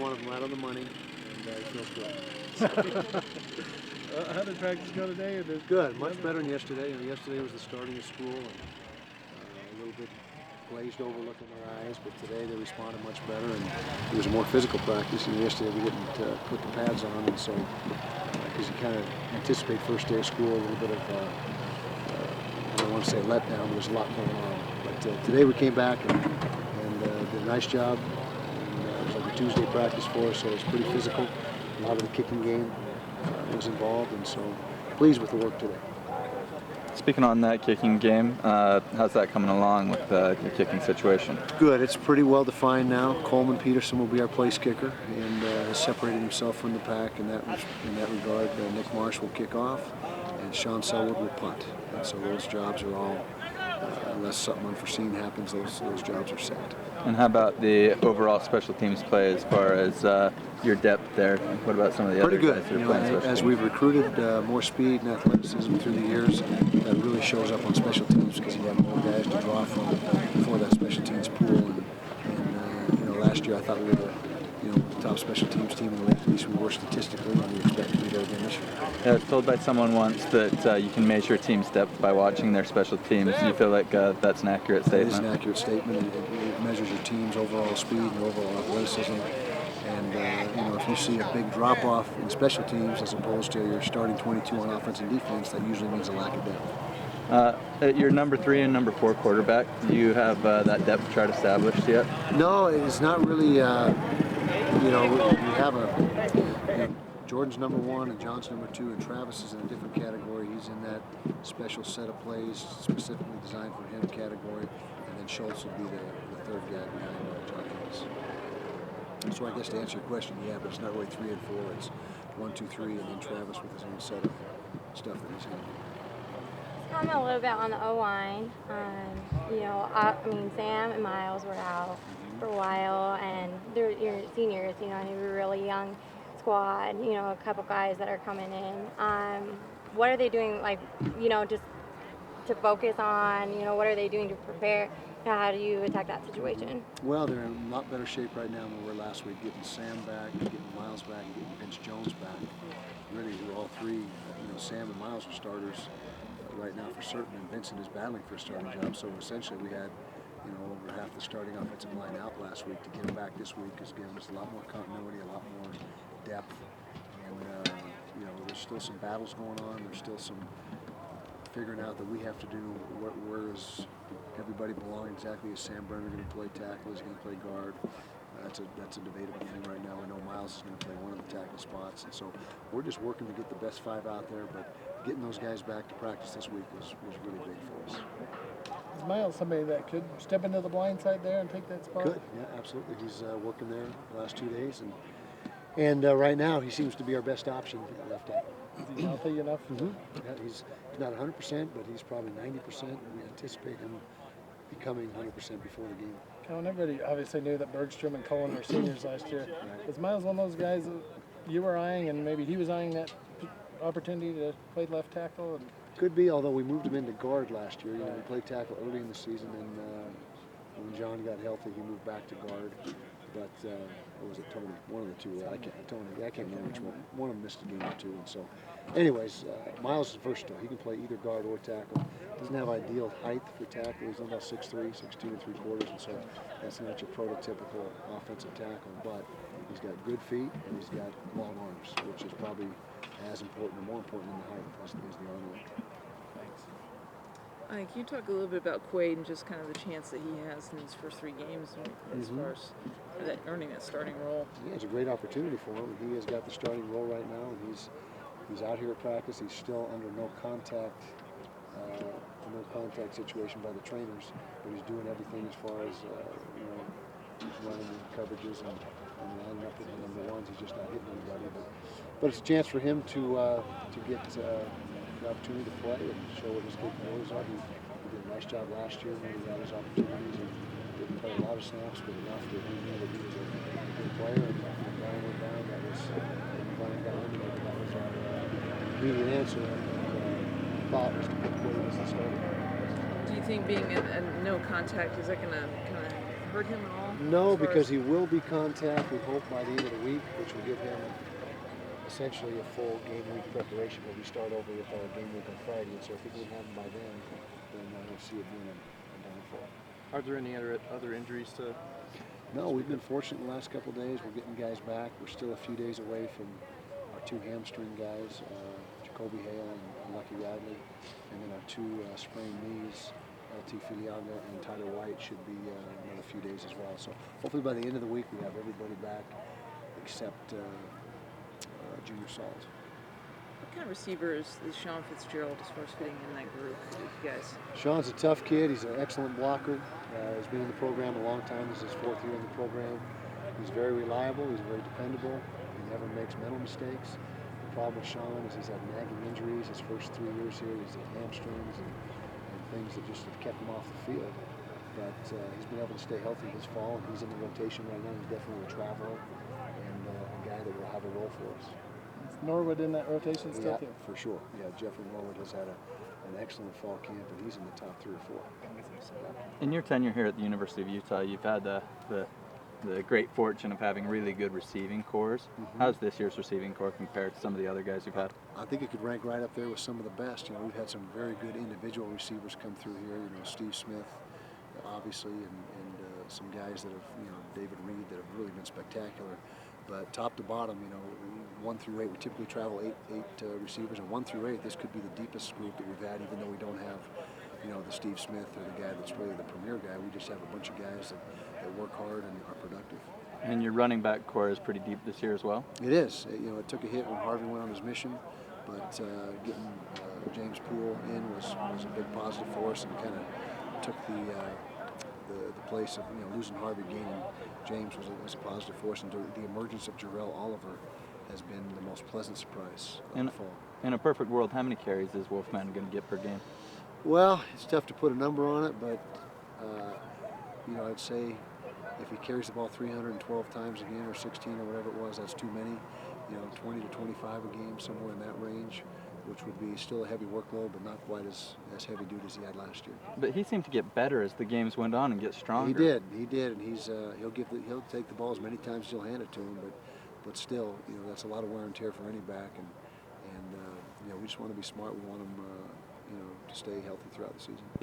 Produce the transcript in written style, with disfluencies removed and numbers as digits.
One of them right on the money, and it feels good. How did practice go today? Good, much better than yesterday. Yesterday was the starting of school, and a little bit glazed over look in their eyes, but today they responded much better, and it was a more physical practice. Yesterday we didn't put the pads on, and so because you kind of anticipate first day of school a little bit of I don't want to say letdown. There's a lot going on, but today we came back and did a nice job. It was like a Tuesday practice for us, so it was pretty physical. A lot of the kicking game was involved, and so pleased with the work today. Speaking on that kicking game, how's that coming along with your kicking situation? Good. It's pretty well defined now. Coleman Peterson will be our place kicker, and has separated himself from the pack in that regard. Nick Marsh will kick off, and Sean Selwood will punt. And so those jobs are all, unless something unforeseen happens, those jobs are set. And how about the overall special teams play as far as your depth there? What about some of the pretty other good. guys that are playing special As teams? we've recruited more speed and athleticism through the years, that really shows up on special teams because you have more guys to draw from for that special teams pool. And last year I thought we were the top special teams team in the league. At least we were statistically, and we expect to be there again this year. I was told by someone once that you can measure a team's depth by watching their special teams. Do you feel like that's an accurate statement? It is an accurate statement. It measures your team's overall speed and overall athleticism. And if you see a big drop-off in special teams as opposed to your starting 22 on offense and defense, that usually means a lack of depth. At your number 3 and number 4 quarterback, do you have that depth chart established yet? No, it's not really. We have Jordan's number 1 and John's number 2, and Travis is in a different category. He's in that special set of plays specifically designed for him category, and then Schultz would be the third guy behind John Hayes. So I guess to answer your question, yeah, but it's not really 3 and 4. It's 1, 2, 3, and then Travis with his own set of stuff that he's going to do. Comment a little bit on the O-line. Sam and Miles were out for a while, and they're seniors, and they were a really young squad, a couple guys that are coming in. What are they doing, just to focus on, what are they doing to prepare? How do you attack that situation? Well, they're in a lot better shape right now than we were last week, getting Sam back, getting Miles back, and getting Vince Jones back. Really, all three, Sam and Miles are starters right now for certain, and Vincent is battling for a starting job. So essentially we had over half the starting offensive line out last week. To get them back this week has given us a lot more continuity, a lot more depth, and there's still some battles going on. There's still some figuring out that we have to do. Where does everybody belong exactly? Is Sam Brenner going to play tackle? Is he going to play guard? That's a debatable thing right now. I know Miles is going to play one of the tackle spots, and so we're just working to get the best 5 out there. But getting those guys back to practice this week was really big for us. Is Miles somebody that could step into the blind side there and take that spot? Could, yeah, absolutely. He's working there the last 2 days, and right now he seems to be our best option at left tackle. Is he healthy enough? Mm-hmm. Yeah, he's not 100%, but he's probably 90%. We anticipate him becoming 100% before the game. Colin, everybody obviously knew that Bergstrom and Cullen were seniors last year. Right. Was Miles one of those guys that you were eyeing, and maybe he was eyeing that opportunity to play left tackle? And could be, although we moved him into guard last year. We played tackle early in the season, and when John got healthy, he moved back to guard. But or was it Tony? One of the two. I can't remember which one. One of them missed a game or two, and so. Anyways, Miles is versatile. He can play either guard or tackle. Doesn't have ideal height for tackle. He's only about 6'3", 6'2 3/4, and so that's not your prototypical offensive tackle. But he's got good feet and he's got long arms, which is probably as important or more important than the height as the arm length. thanks. Can you talk a little bit about Quaid and just kind of the chance that he has in these first 3 games as far as earning that starting role? Yeah, it's a great opportunity for him. He has got the starting role right now, and he's out here at practice. He's still under no contact situation by the trainers, but he's doing everything as far as running coverages and lining up with the number ones. He's just not hitting anybody, but it's a chance for him to get the opportunity to play and show what his capabilities are. He did a nice job last year when he got his opportunities and didn't play a lot of snaps, but enough that he knew that he was a good player. And when Brian went down, Brian got eliminated. That was our immediate answer. Thought was to put Quaid as the starter. Do you think being a no contact, is that going to kind of hurt him at all? No, as far because as- he will be contact, we hope, by the end of the week, which will give him essentially a full game week preparation, but we start over with our game week on Friday, and so if we can have him by then we'll see it being a downfall. Are there any other injuries to? No, we've been fortunate the last couple of days. We're getting guys back. We're still a few days away from our 2 hamstring guys, Jacoby Hale and Lucky Radley, and then our 2 sprained knees, LT Filiaga and Tyler White, should be another few days as well. So hopefully by the end of the week we have everybody back except Junior Salt. What kind of receiver is Sean Fitzgerald as far as fitting in that group with you guys? Sean's a tough kid. He's an excellent blocker. He's been in the program a long time. This is his 4th year in the program. He's very reliable. He's very dependable. He never makes mental mistakes. The problem with Sean is he's had nagging injuries his first 3 years here. He's had hamstrings and things that just have kept him off the field. But he's been able to stay healthy this fall, and he's in the rotation right now. He's definitely a traveler and a guy that will have a role for us. Norwood in that rotation still too? For sure. Yeah, Jeffrey Norwood has had an excellent fall camp, and he's in the top 3 or 4. In your tenure here at the University of Utah, you've had the great fortune of having really good receiving cores. How's this year's receiving core compared to some of the other guys you've had? I think it could rank right up there with some of the best. You know, we've had some very good individual receivers come through here. You know, Steve Smith, obviously, and some guys that have, you know, David Reed, that have really been spectacular. But top to bottom, you know, 1 through 8, we typically travel eight receivers, and 1 through 8, this could be the deepest group that we've had, even though we don't have, you know, the Steve Smith or the guy that's really the premier guy. We just have a bunch of guys that work hard and are productive. And your running back core is pretty deep this year as well? It is. You know, it took a hit when Harvey went on his mission, but getting James Poole in was a big positive for us, and kind of took the place of, you know, losing Harvey, gaining James was a positive for us, and the emergence of Jarrell Oliver has been the most pleasant surprise of the fall. In a perfect world, how many carries is Wolfman going to get per game? Well, it's tough to put a number on it, but you know, I'd say if he carries the ball 312 times again, or 16 or whatever it was, that's too many. You know, 20 to 25 a game, somewhere in that range, which would be still a heavy workload, but not quite as heavy duty as he had last year. But he seemed to get better as the games went on and get stronger. He did, and he'll take the ball as many times as you'll hand it to him, but still, you know, that's a lot of wear and tear for any back, and you know, we just want to be smart. We want him, you know, to stay healthy throughout the season.